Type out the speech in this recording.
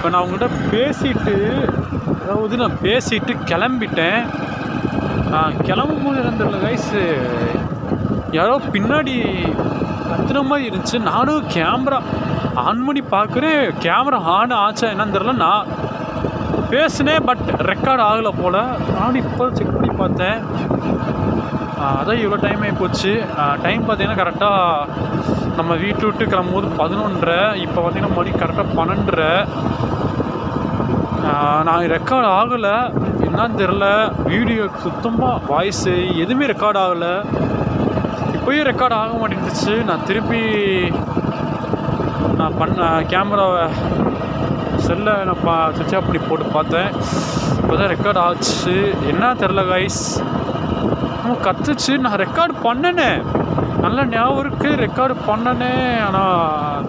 இப்போ நான் உங்கள்கிட்ட பேசிட்டு, அதாவது நான் பேசிட்டு கிளம்பிட்டேன். கிளம்பும்போது என்ன தெரியல கைஸு, யாரோ பின்னாடி கத்துன மாதிரி இருந்துச்சு. நானும் கேமரா ஆன் பண்ணி பார்க்குறேன், கேமரா ஆன் ஆச்சா என்னன்னு தெரில. நான் பேசினேன், பட் ரெக்கார்ட் ஆகலை போல். நானும் இப்போ செக் பண்ணி பார்த்தேன். அதான் இவ்வளோ டைம் ஆகி போச்சு. டைம் பார்த்தீங்கன்னா கரெக்டாக நம்ம வீட்டு விட்டு கிளம்பும்போது 11:30. இப்போ பார்த்தீங்கன்னா மணி கரெக்டாக 12:30. நான் ரெக்கார்ட் ஆகலை என்னன்னு தெரில. வீடியோ சுத்தமாக வாய்ஸு எதுவுமே ரெக்கார்ட் ஆகலை. இப்போயும் ரெக்கார்ட் ஆக மாட்டேங்குச்சு. நான் திருப்பி கேமராவை செல்லை நான் சுவிட்ச் ஆஃப் பண்ணி போட்டு பார்த்தேன். இப்போ தான் ரெக்கார்ட் ஆச்சு. என்ன தெரில கைஸ், கத்துச்சு. நான் ரெக்கார்டு பண்ணனே, நல்ல ஞாபகம் இருக்குது, ரெக்கார்டு பண்ணனே. ஆனால்